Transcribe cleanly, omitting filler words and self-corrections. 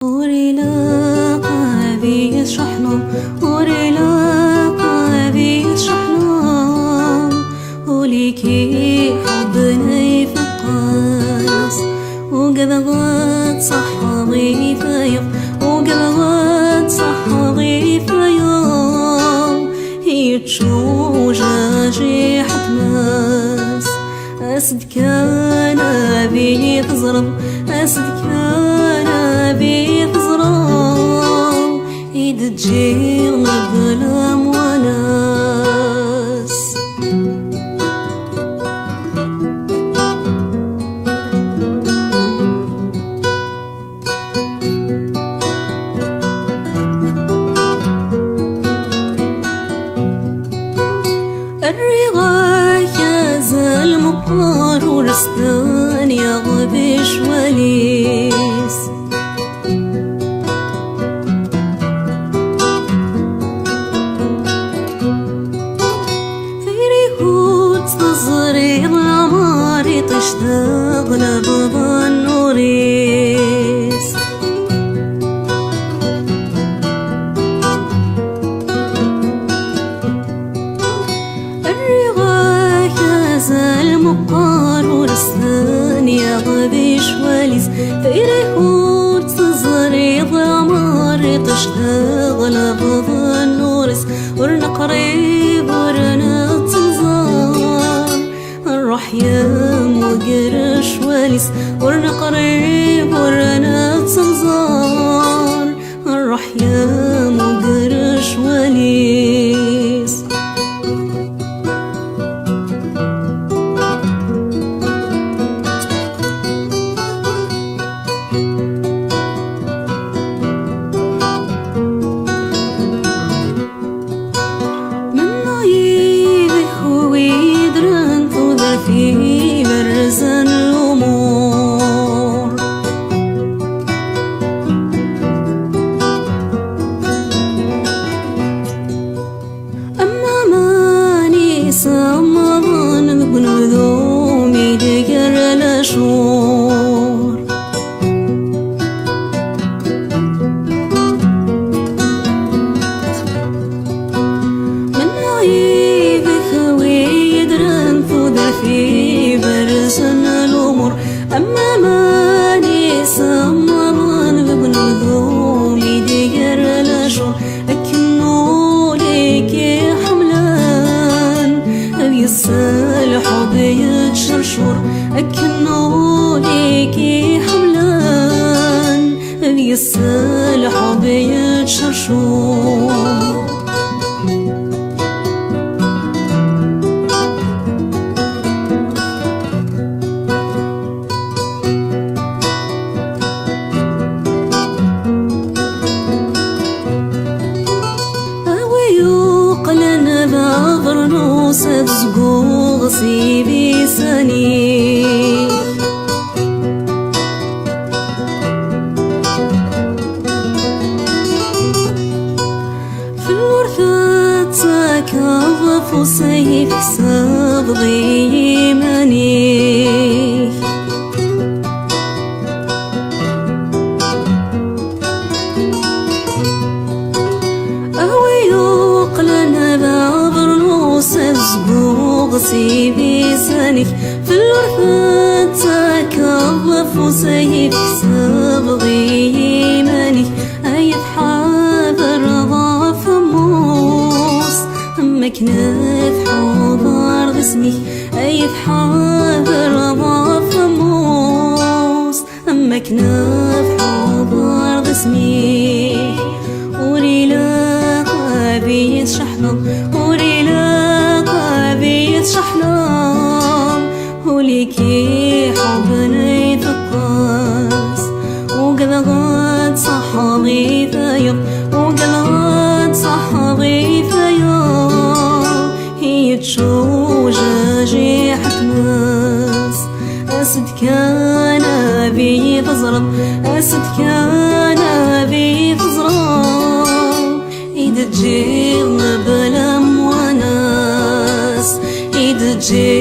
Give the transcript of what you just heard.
وريلا قابي شحنو وريلا قابي شحنو وليكي حبنا يفقاس وقبضت صحابي فيض وقبضت صحابي فيض هي تشوجة جي حتماس أسد كان أبي تزرب أسد كان أبي تزرب إيد تجي بلا وناس الرغاية زال مقار ورستان يغبش وليس في ريهوت تصغري العماري تشتغل بظن وريس المقار ورسلان يغبش وليس في ريحوت تصغري ضمار تشتغل بظن ورس ورنا قريب ورنا تنظار نروح يم وقرش وليس ورنا قريب ورنا تنظار نروح يم وقرش وليس في برز الأمور أما ماني سمضان بنذومي دقر الأشور من عيبك ويدرن في برز الأمور أما ماني سمضان بنذومي دقر الأشور أكنو ليكي حملان أبي الصالح وبيتشرشور أكنو ليكي حملان أبي الصالح وبيتشرشور نوصد زقوغ صيبي سني في الورثة تكاظف وسيف حساب ضيماني صيبي سنيف في الورثة تكظف وسيف حساب ضيماني أيف حاضر ضعف موس أما كناف حضار غسمي أيف حاضر ضعف موس أما كناف حضار غسمي وريلا قابي شحنم وريلا شحنام وليكي حبنا يفقاس وقبضت صحابي فيض وقبضت صحابي فيض هي تشوجة جي حتماس أسد كان أبي تزرب أسد كان أبي تزرب إيد تجي بلا وناس إيد تجي